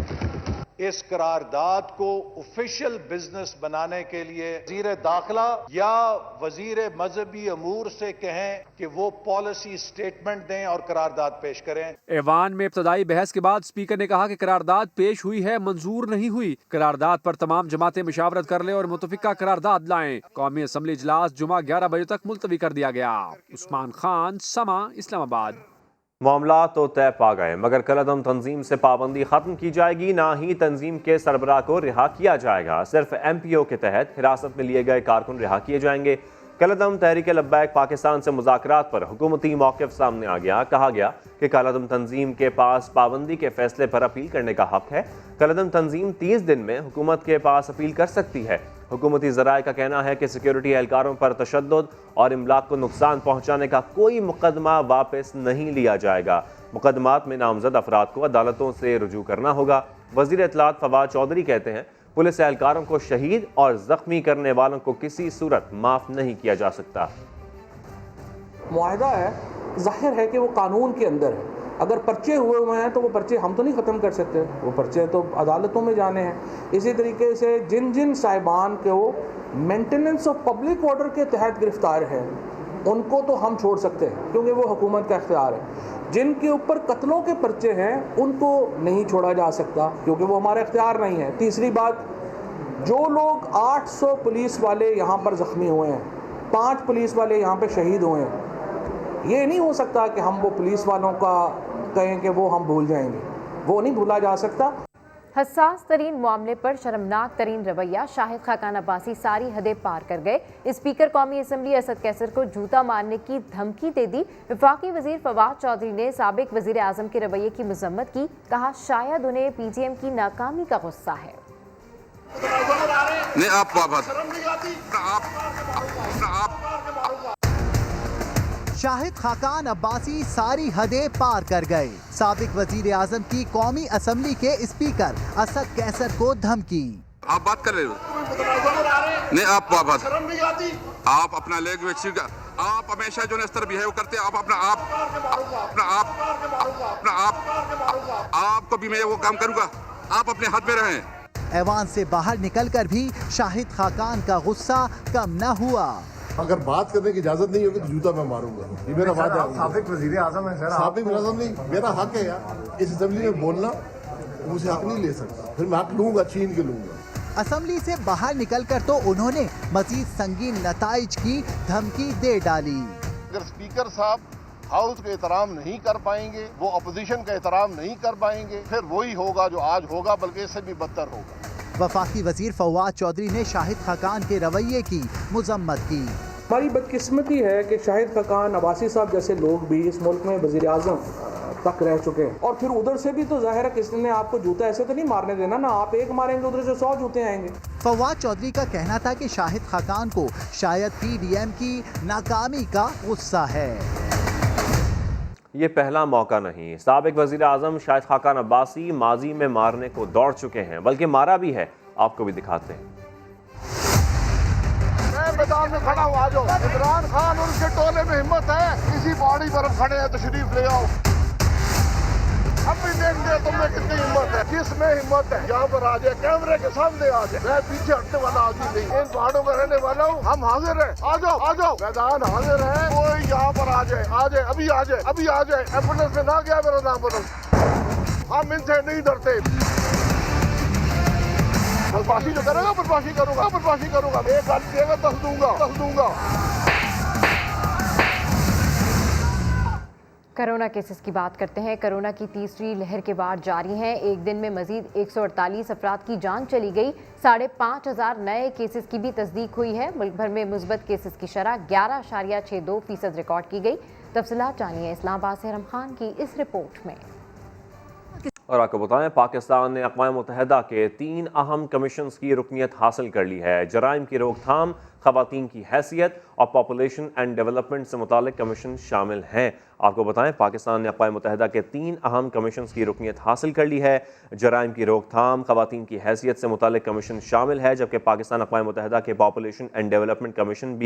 اس قرارداد کو آفیشیل بزنس بنانے کے لیے وزیر داخلہ یا وزیر مذہبی امور سے کہیں کہ وہ پالیسی سٹیٹمنٹ دیں اور قرارداد پیش کریں۔ ایوان میں ابتدائی بحث کے بعد اسپیکر نے کہا کہ قرارداد پیش ہوئی ہے، منظور نہیں ہوئی۔ قرارداد پر تمام جماعتیں مشاورت کر لیں اور متفقہ قرارداد لائیں۔ قومی اسمبلی اجلاس جمعہ 11 بجے تک ملتوی کر دیا گیا۔ عثمان خان، سما، اسلام آباد۔ معاملات تو طے پا گئے، مگر کالعدم تنظیم سے پابندی ختم کی جائے گی، نہ ہی تنظیم کے سربراہ کو رہا کیا جائے گا۔ صرف ایم پی او کے تحت حراست میں لیے گئے کارکن رہا کیے جائیں گے۔ کالعدم تحریک لبیک پاکستان سے مذاکرات پر حکومتی موقف سامنے آ گیا۔ کہا گیا کہ کالعدم تنظیم کے پاس پابندی کے فیصلے پر اپیل کرنے کا حق ہے۔ کالعدم تنظیم 30 دن میں حکومت کے پاس اپیل کر سکتی ہے۔ حکومتی ذرائع کا کہنا ہے کہ سیکیورٹی اہلکاروں پر تشدد اور املاک کو نقصان پہنچانے کا کوئی مقدمہ واپس نہیں لیا جائے گا۔ مقدمات میں نامزد افراد کو عدالتوں سے رجوع کرنا ہوگا۔ وزیر اطلاعات فواد چودھری کہتے ہیں پولیس اہلکاروں کو شہید اور زخمی کرنے والوں کو کسی صورت معاف نہیں کیا جا سکتا۔ معاہدہ ہے، ظاہر ہے کہ وہ قانون کے اندر ہے۔ اگر پرچے ہوئے ہیں تو وہ پرچے ہم تو نہیں ختم کر سکتے، وہ پرچے تو عدالتوں میں جانے ہیں۔ اسی طریقے سے جن صاحبان کو مینٹیننس آف پبلک آرڈر کے تحت گرفتار ہے ان کو تو ہم چھوڑ سکتے ہیں کیونکہ وہ حکومت کا اختیار ہے۔ جن کے اوپر قتلوں کے پرچے ہیں ان کو نہیں چھوڑا جا سکتا کیونکہ وہ ہمارا اختیار نہیں ہے۔ تیسری بات، جو لوگ 800 پولیس والے یہاں پر زخمی ہوئے ہیں، 5 پولیس والے یہاں پہ شہید ہوئے ہیں، یہ نہیں ہو سکتا کہ ہم وہ پولیس والوں کا کہیں کہ وہ ہم بھول جائیں گے، وہ نہیں بھولا جا سکتا۔ حساس ترین معاملے پر شرمناک ترین رویہ، شاہد خاقان عباسی ساری حدیں پار کر گئے۔ اسپیکر قومی اسمبلی اسد کیسر کو جوتا مارنے کی دھمکی دے دی۔ وفاقی وزیر فواد چودھری نے سابق وزیر اعظم کے رویے کی مذمت کی، کہا شاید انہیں پی ٹی ایم کی ناکامی کا غصہ ہے۔ شاہد خاقان عباسی ساری حدیں پار کر گئے۔ سابق وزیر اعظم کی قومی اسمبلی کے اسپیکر اسد کیسر کو دھمکی۔ آپ بات کر رہے ہو نہیں، آپ اپنا لینگویج کا آپ ہمیشہ جو اس طرح بہیو کرتے آپ آپ کو بھی میں وہ کام کروں گا، آپ اپنے حد میں رہیں۔ ایوان سے باہر نکل کر بھی شاہد خاقان کا غصہ کم نہ ہوا۔ اگر بات کرنے کی اجازت نہیں ہوگی تو جوتا میں ماروں گا، یہ میرا وعدہ ہے۔ سابق وزیر اعظم ہے سر، سابق وزیر اعظم نہیں، میرا حق ہے یار، اس اسمبلی میں بولنا، مجھے حق نہیں لے سکتا، پھر میں حق لوں گا، چھین کے لوں گا۔ اسمبلی سے باہر نکل کر تو انہوں نے مزید سنگین نتائج کی دھمکی دے ڈالی۔ اگر اسپیکر صاحب ہاؤس کا احترام نہیں کر پائیں گے، وہ اپوزیشن کا احترام نہیں کر پائیں گے، پھر وہی ہوگا جو آج ہوگا، بلکہ اس سے بھی بدتر ہوگا۔ وفاقی وزیر فواد چودھری نے شاہد خاقان کے رویے کی مذمت کی۔ ہماری بدقسمتی ہے کہ شاہد خاقان عباسی صاحب جیسے لوگ بھی اس ملک میں وزیر اعظم تک رہ چکے ہیں، اور پھر ادھر سے بھی تو ظاہر ہے کسی نے آپ کو جوتا ایسے تو نہیں مارنے دینا نا، آپ ایک ماریں گے ادھر سے 100 جوتے آئیں گے۔ فواد چودھری کا کہنا تھا کہ شاہد خاقان کو شاید پی ڈی ایم کی ناکامی کا غصہ ہے۔ یہ پہلا موقع نہیں، سابق وزیر اعظم شاہد خاقان عباسی ماضی میں مارنے کو دوڑ چکے ہیں، بلکہ مارا بھی ہے۔ آپ کو بھی دکھاتے ہیں۔ میدان میں کھڑا ہو، آ جاؤ۔ عمران خان اور ان کے ٹولے میں ہمت ہے، اسی باڑی پر کھڑے ہیں، تشریف لے آؤ۔ اب بھی دیکھ دے تم میں کتنی ہمت ہے، کس میں ہمت ہے، یہاں پر آ جائے، کیمرے کے سامنے آ جائے۔ میں پیچھے ہٹنے والا آدمی نہیں، ان پہاڑوں میں رہنے والا ہوں، ہم حاضر ہیں، آ جاؤ آ جاؤ، میدان حاضر ہے، کوئی یہاں پر آ جائے، آ جائے، ابھی آ جائے، ابھی آ جائے۔ ایمبولینس میں نہ گیا میرا نام بدل، ہم ان سے نہیں ڈرتے۔ بدماشی جو کرے گا بدماشی کروں گا، ایک گاڑی دے گا 10 دوں گا۔ کرونا کیسز کی بات کرتے ہیں۔ کرونا کی تیسری لہر کے بعد جاری ہیں۔ ایک دن میں مزید 148 افراد کی جان چلی گئی۔ 5,500 نئے کیسز کی بھی تصدیق ہوئی ہے۔ ملک بھر میں مثبت کیسز کی شرح 11.62% ریکارڈ کی گئی۔ تفصیلات جانیے اسلام آباد سے ارم خان کی اس رپورٹ میں۔ اور آپ کو بتائیں پاکستان نے اقوام متحدہ کے 3 اہم کمیشنز کی رکنیت حاصل کر لی ہے۔ جرائم کی روک تھام، خواتین کی حیثیت اور پاپولیشن اینڈ ڈیولپمنٹ سے متعلق کمیشن شامل ہیں۔ آپ کو بتائیں پاکستان نے اقوام متحدہ کے 3 اہم کمیشنز کی رکنیت حاصل کر لی ہے۔ جرائم کی روک تھام، خواتین کی حیثیت سے متعلق کمیشن شامل ہے، جبکہ پاکستان اقوام متحدہ کے پاپولیشن اینڈ ڈیولپمنٹ کمیشن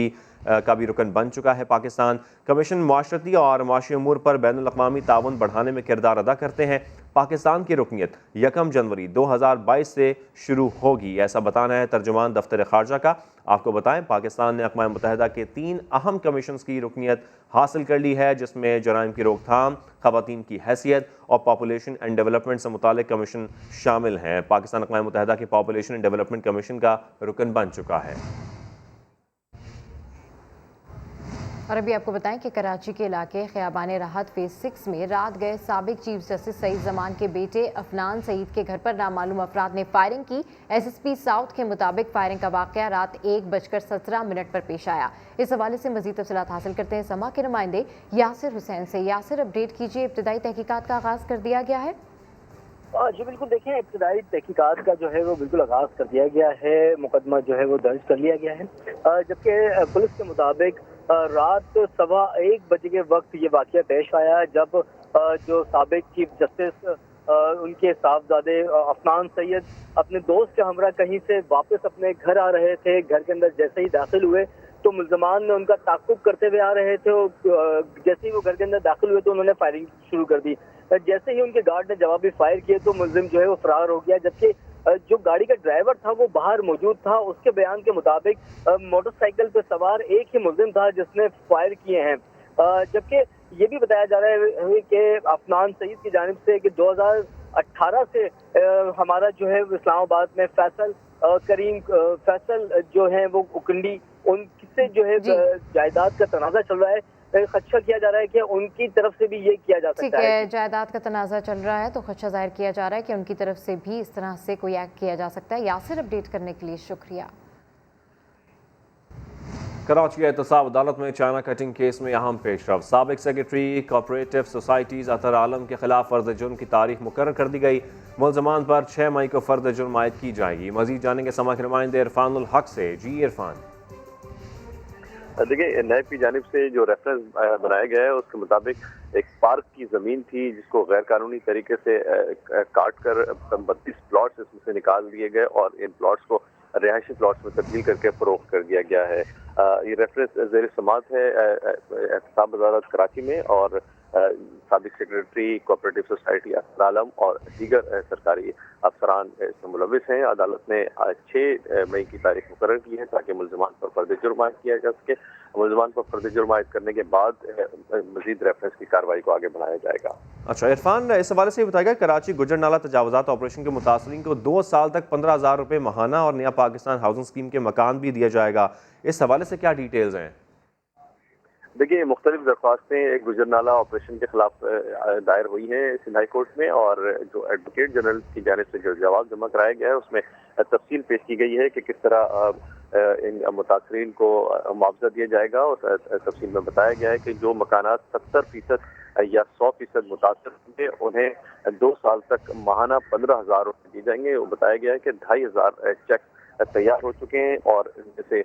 کا بھی رکن بن چکا ہے۔ پاکستان کمیشن معاشرتی اور معاشی امور پر بین الاقوامی تعاون بڑھانے میں کردار ادا کرتے ہیں۔ پاکستان کی رکنیت 1 جنوری 2022 سے شروع ہوگی، ایسا بتانا ہے ترجمان دفتر خارجہ کا۔ آپ کو بتائیں پاکستان نے اقوام متحدہ کے 3 اہم کمیشنز کی رکنیت حاصل کر لی ہے، جس میں جرائم کی روک تھام، خواتین کی حیثیت اور پاپولیشن اینڈ ڈیولپمنٹ سے متعلق کمیشن شامل ہیں۔ پاکستان اقوام متحدہ کے پاپولیشن اینڈ ڈیولپمنٹ کمیشن کا رکن بن چکا ہے۔ اور ابھی آپ کو بتائیں کہ کراچی کے علاقے خیابان راحت فیز 6 میں رات گئے سابق چیف جسٹس سعید زمان کے بیٹے افنان سعید کے گھر پر نامعلوم افراد نے فائرنگ کی۔ ایس ایس پی ساؤتھ کے مطابق فائرنگ کا واقعہ رات 1:17 پر پیش آیا۔ اس حوالے سے مزید تفصیلات حاصل کرتے ہیں سما کے نمائندے یاسر حسین سے۔ یاسر، اپڈیٹ کیجیے، ابتدائی تحقیقات کا آغاز کر دیا گیا ہے؟ جی بالکل، دیکھیں ابتدائی تحقیقات کا جو ہے وہ بالکل آغاز کر دیا گیا ہے، مقدمہ جو ہے وہ درج کر لیا گیا ہے، جبکہ پولیس کے مطابق رات 1:15 بجے کے وقت یہ واقعہ پیش آیا جب جو سابق چیف جسٹس ان کے صاحبزادے افنان سعید اپنے دوست کے ہمراہ کہیں سے واپس اپنے گھر آ رہے تھے۔ گھر کے اندر جیسے ہی داخل ہوئے تو ملزمان نے ان کا تعاقب کرتے ہوئے آ رہے تھے، جیسے ہی وہ گھر کے اندر داخل ہوئے تو انہوں نے فائرنگ شروع کر دی۔ جیسے ہی ان کے گارڈ نے جوابی فائر کیے تو ملزم جو ہے وہ فرار ہو گیا، جبکہ جو گاڑی کا ڈرائیور تھا وہ باہر موجود تھا۔ اس کے بیان کے مطابق موٹر سائیکل پہ سوار ایک ہی ملزم تھا جس نے فائر کیے ہیں، جبکہ یہ بھی بتایا جا رہا ہے کہ افنان سعید کی جانب سے کہ 2018 سے ہمارا جو ہے اسلام آباد میں فیصل جو ہے وہ کنڈی ان سے جو ہے جائیداد کا تنازع چل رہا ہے، خدشہ کیا جا رہا ہے کہ ان کی طرف سے بھی یہ کیا جا سکتا ہے۔ ٹھیک ہے، جائیداد کا تنازع چل رہا ہے تو خدشہ ظاہر کیا جا رہا ہے کہ ان کی طرف سے بھی اس طرح سے کوئی ایکٹ کیا جا سکتا ہے۔ یاسر، اپڈیٹ کرنے کے لیے شکریہ۔ کراچی احتساب عدالت میں چائنا کٹنگ کیس میں اہم پیش رفت، سابق سیکرٹری کوآپریٹو سوسائٹیز اطہر عالم کے خلاف فرد جرم کی تاریخ مقرر کر دی گئی۔ ملزمان پر 6 مئی کو فرد جرم عائد کی جائے گی۔ مزید جانیں گے سما کے نمائندے عرفان الحق سے۔ جی عرفان۔ دیکھیں، نیب کی جانب سے جو ریفرنس بنایا گیا ہے اس کے مطابق ایک پارک کی زمین تھی جس کو غیر قانونی طریقے سے کاٹ کر 32 پلاٹس اس میں سے نکال دیے گئے اور ان پلاٹس کو رہائشی پلاٹس میں تبدیل کر کے فروخت کر دیا گیا ہے۔ یہ ریفرنس زیر سماعت ہے احتساب عدالت کراچی میں، اور سابق سیکرٹری کوآپریٹو سوسائٹی اطہر عالم اور دیگر سرکاری افسران اس میں ملوث ہیں۔ عدالت نے 6 مئی کی تاریخ مقرر کی ہے تاکہ ملزمان پر فرد جرم عائد کیا جا سکے۔ ملزمان پر فرد جرم عائد کرنے کے بعد مزید ریفرنس کی کارروائی کو آگے بڑھایا جائے گا۔ اچھا عرفان، اس حوالے سے یہ بتائے گا کراچی گجر نالہ تجاوزات آپریشن کے متاثرین کو 2 سال تک 15,000 روپے ماہانہ اور نیا پاکستان ہاؤسنگ اسکیم کے مکان بھی دیا جائے گا، اس حوالے سے کیا ڈیٹیلز ہیں؟ دیکھیے، مختلف درخواستیں ایک گجر نالہ آپریشن کے خلاف دائر ہوئی ہیں سندھ ہائی کورٹ میں، اور جو ایڈوکیٹ جنرل کی جانب سے جو جواب جمع کرایا گیا ہے اس میں تفصیل پیش کی گئی ہے کہ کس طرح ان متاثرین کو معاوضہ دیا جائے گا۔ اس تفصیل میں بتایا گیا ہے کہ جو مکانات 70% یا 100% متاثر ہوں گے انہیں 2 سال تک ماہانہ 15,000 روپے دیے جائیں گے۔ وہ بتایا گیا ہے کہ 2,500 چیک تیار ہو چکے ہیں اور ان میں سے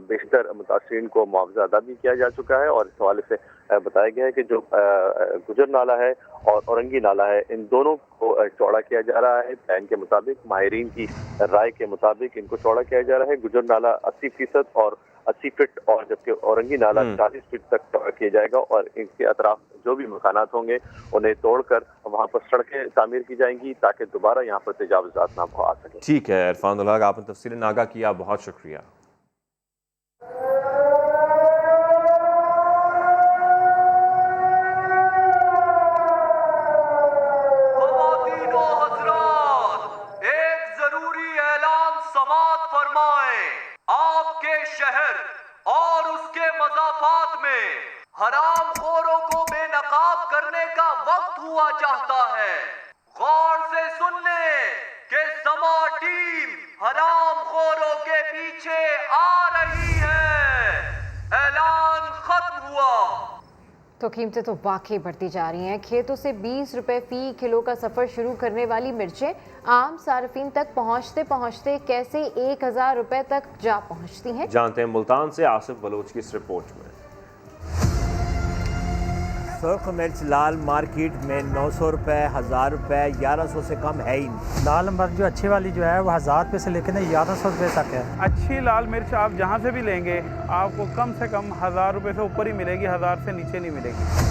بیشتر متاثرین کو معاوضہ ادا بھی کیا جا چکا ہے، اور اس حوالے سے بتایا گیا ہے کہ جو گجر نالہ ہے اور اورنگی نالہ ہے ان دونوں کو چوڑا کیا جا رہا ہے بیان کے مطابق، ماہرین کی رائے کے مطابق ان کو چوڑا کیا جا رہا ہے۔ گجر نالہ 80% اور 80 فٹ اور جبکہ اورنگی نالہ 40 فٹ تک چوڑا کیا جائے گا، اور ان کے اطراف جو بھی مکانات ہوں گے انہیں توڑ کر وہاں پر سڑکیں تعمیر کی جائیں گی تاکہ دوبارہ یہاں پر تجاوزات نہ آ سکیں۔ ٹھیک ہے عرفان الحق، آپ نے تفصیل آگاہ کیا، بہت شکریہ۔ شہر اور اس کے مضافات میں حرام خوروں کو بے نقاب کرنے کا وقت ہوا چاہتا ہے۔ غور سے سن لیں کہ سما ٹیم حرام خوروں کے پیچھے آ رہی ہے۔ اعلان ختم ہوا۔ تو قیمتیں تو واقعی بڑھتی جا رہی ہیں۔ کھیتوں سے 20 روپے فی کلو کا سفر شروع کرنے والی مرچیں عام صارفین تک پہنچتے پہنچتے کیسے 1,000 روپے تک جا پہنچتی ہیں، جانتے ہیں ملتان سے آصف بلوچ کی اس رپورٹ میں۔ سرخ مرچ لال مارکیٹ میں 900 روپے، 1000 روپے، 1100 سے کم ہے ہی نہیں۔ لال مرچ جو اچھی والی جو ہے وہ 1000 روپے سے لے کے 1100 روپے تک ہے۔ اچھی لال مرچ آپ جہاں سے بھی لیں گے آپ کو کم سے کم 1000 روپے سے اوپر ہی ملے گی، 1000 سے نیچے نہیں ملے گی۔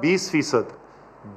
20%,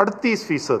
38%,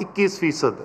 21%,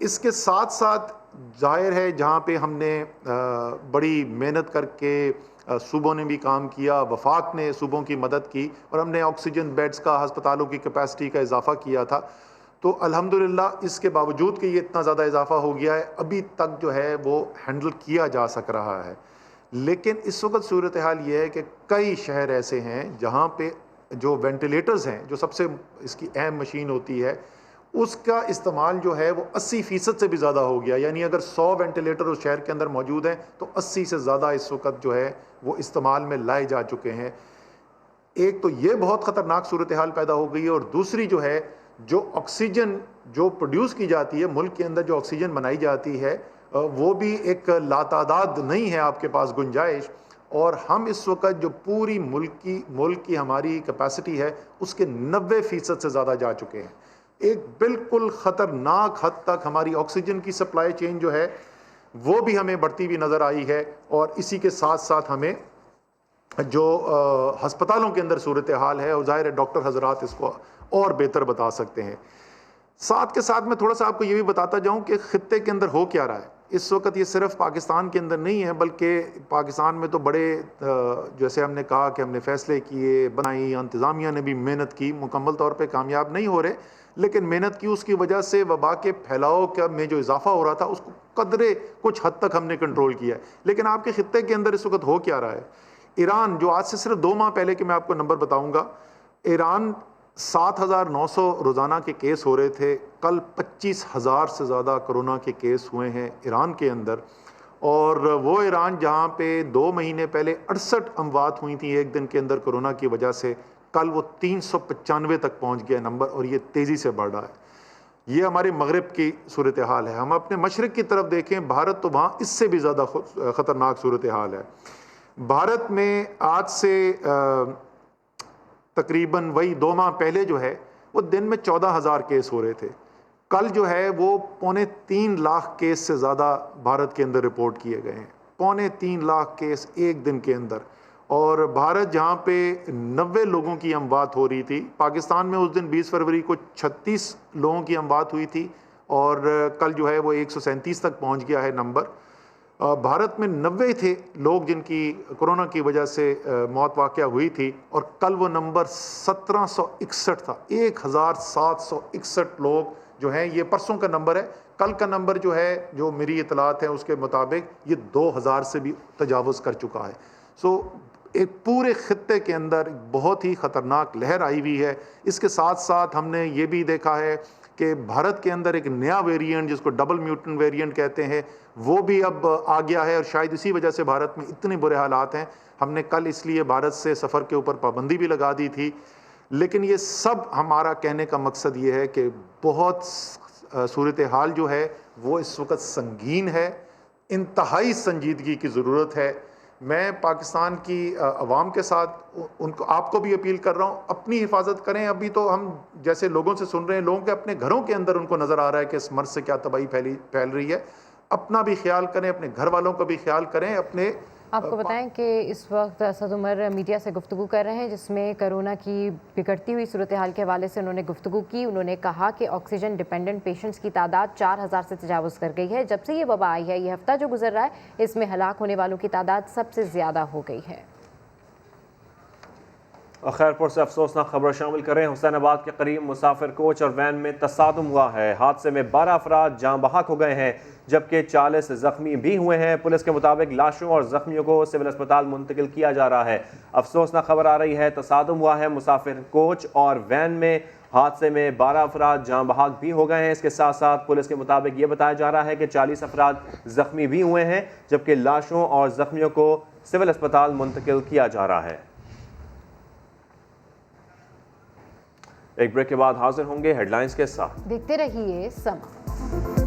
اس کے ساتھ ساتھ ظاہر ہے جہاں پہ ہم نے بڑی محنت کر کے صوبوں نے بھی کام کیا، وفاق نے صوبوں کی مدد کی اور ہم نے آکسیجن بیڈز کا، ہسپتالوں کی کیپیسٹی کا اضافہ کیا تھا، تو الحمدللہ اس کے باوجود کہ یہ اتنا زیادہ اضافہ ہو گیا ہے ابھی تک جو ہے وہ ہینڈل کیا جا سک رہا ہے. لیکن اس وقت صورتحال یہ ہے کہ کئی شہر ایسے ہیں جہاں پہ جو وینٹیلیٹرز ہیں، جو سب سے اس کی اہم مشین ہوتی ہے، اس کا استعمال جو ہے وہ 80% سے بھی زیادہ ہو گیا. یعنی اگر 100 وینٹیلیٹر اس شہر کے اندر موجود ہیں تو 80 سے زیادہ اس وقت جو ہے وہ استعمال میں لائے جا چکے ہیں. ایک تو یہ بہت خطرناک صورتحال پیدا ہو گئی ہے، اور دوسری جو ہے جو آکسیجن جو پروڈیوس کی جاتی ہے ملک کے اندر، جو آکسیجن بنائی جاتی ہے وہ بھی ایک لاتعداد نہیں ہے آپ کے پاس گنجائش، اور ہم اس وقت جو پوری ملک کی ہماری کیپیسٹی ہے اس کے 90% سے زیادہ جا چکے ہیں. ایک بالکل خطرناک حد تک ہماری آکسیجن کی سپلائی چین جو ہے وہ بھی ہمیں بڑھتی ہوئی نظر آئی ہے، اور اسی کے ساتھ ساتھ ہمیں جو ہسپتالوں کے اندر صورتحال ہے، اور ظاہر ہے ڈاکٹر حضرات اس کو اور بہتر بتا سکتے ہیں. ساتھ کے ساتھ میں تھوڑا سا آپ کو یہ بھی بتاتا جاؤں کہ خطے کے اندر ہو کیا رہا ہے اس وقت. یہ صرف پاکستان کے اندر نہیں ہے، بلکہ پاکستان میں تو بڑے جیسے ہم نے کہا کہ ہم نے فیصلے کیے، بنائی، انتظامیہ نے بھی محنت کی، مکمل طور پہ کامیاب نہیں ہو رہے، لیکن محنت کی اس کی وجہ سے وبا کے پھیلاؤ میں جو اضافہ ہو رہا تھا اس کو قدرے کچھ حد تک ہم نے کنٹرول کیا ہے. لیکن آپ کے خطے کے اندر اس وقت ہو کیا رہا ہے؟ ایران جو آج سے صرف 2 ماہ پہلے کے میں آپ کو نمبر بتاؤں گا، ایران 7,900 روزانہ کے کیس ہو رہے تھے، کل 25,000 سے زیادہ کرونا کے کیس ہوئے ہیں ایران کے اندر. اور وہ ایران جہاں پہ 2 مہینے پہلے 68 اموات ہوئی تھیں ایک دن کے اندر کرونا کی وجہ سے، کل وہ 395 تک پہنچ گیا نمبر، اور یہ تیزی سے بڑھ رہا ہے. یہ ہمارے مغرب کی صورتحال ہے. ہم اپنے مشرق کی طرف دیکھیں، بھارت تو وہاں اس سے بھی زیادہ خطرناک صورتحال ہے. بھارت میں آج سے تقریباً وہی 2 ماہ پہلے جو ہے وہ دن میں 14,000 کیس ہو رہے تھے. کل جو ہے وہ 3.25 لاکھ کیس سے زیادہ بھارت کے اندر رپورٹ کیے گئے ہیں. 3.25 لاکھ کیس ایک دن کے اندر. اور بھارت جہاں پہ 90 لوگوں کی اموات ہو رہی تھی، پاکستان میں اس دن 20 فروری کو 36 لوگوں کی اموات ہوئی تھی، اور کل جو ہے وہ 137 تک پہنچ گیا ہے نمبر. بھارت میں 90 تھے لوگ جن کی کرونا کی وجہ سے موت واقع ہوئی تھی، اور کل وہ نمبر 1761 تھا. 1,761 لوگ جو ہیں، یہ پرسوں کا نمبر ہے. کل کا نمبر جو ہے، جو میری اطلاعات ہیں اس کے مطابق، یہ 2,000 سے بھی تجاوز کر چکا ہے. سو ایک پورے خطے کے اندر بہت ہی خطرناک لہر آئی ہوئی ہے. اس کے ساتھ ساتھ ہم نے یہ بھی دیکھا ہے کہ بھارت کے اندر ایک نیا ویریئنٹ جس کو ڈبل میوٹنٹ ویریئنٹ کہتے ہیں وہ بھی اب آ گیا ہے، اور شاید اسی وجہ سے بھارت میں اتنے برے حالات ہیں. ہم نے کل اس لیے بھارت سے سفر کے اوپر پابندی بھی لگا دی تھی. لیکن یہ سب ہمارا کہنے کا مقصد یہ ہے کہ بہت صورتحال جو ہے وہ اس وقت سنگین ہے، انتہائی سنجیدگی کی ضرورت ہے. میں پاکستان کی عوام کے ساتھ ان کو، آپ کو بھی اپیل کر رہا ہوں، اپنی حفاظت کریں. ابھی تو ہم جیسے لوگوں سے سن رہے ہیں، لوگوں کے اپنے گھروں کے اندر ان کو نظر آ رہا ہے کہ اس مرض سے کیا تباہی پھیل رہی ہے. اپنا بھی خیال کریں، اپنے گھر والوں کا بھی خیال کریں. اپنے آپ کو بتائیں کہ اس وقت اسد عمر میڈیا سے گفتگو کر رہے ہیں، جس میں کرونا کی بگڑتی ہوئی صورتحال کے حوالے سے انہوں نے گفتگو کی. انہوں نے کہا کہ آکسیجن ڈیپینڈنٹ پیشنٹس کی تعداد 4,000 سے تجاوز کر گئی ہے. جب سے یہ وبا آئی ہے، یہ ہفتہ جو گزر رہا ہے، اس میں ہلاک ہونے والوں کی تعداد سب سے زیادہ ہو گئی ہے. خیرپور سے افسوسناک خبر شامل کریں. حسین آباد کے قریب مسافر کوچ اور وین میں تصادم ہوا ہے. حادثے میں 12 افراد جاں بحق ہو گئے ہیں، جبکہ 40 زخمی بھی ہوئے ہیں. پولیس کے مطابق لاشوں اور زخمیوں کو سول اسپتال منتقل کیا جا رہا ہے. افسوسناک خبر آ رہی ہے، تصادم ہوا ہے مسافر کوچ اور وین میں. حادثے میں 12 افراد جاں بحق بھی ہو گئے ہیں. اس کے ساتھ ساتھ پولیس کے مطابق یہ بتایا جا رہا ہے کہ 40 افراد زخمی بھی ہوئے ہیں، جبکہ لاشوں اور زخمیوں کو سول اسپتال منتقل کیا جا رہا ہے. ایک بریک کے بعد حاضر ہوں گے ہیڈ لائنز کے ساتھ. دیکھتے رہیے سما.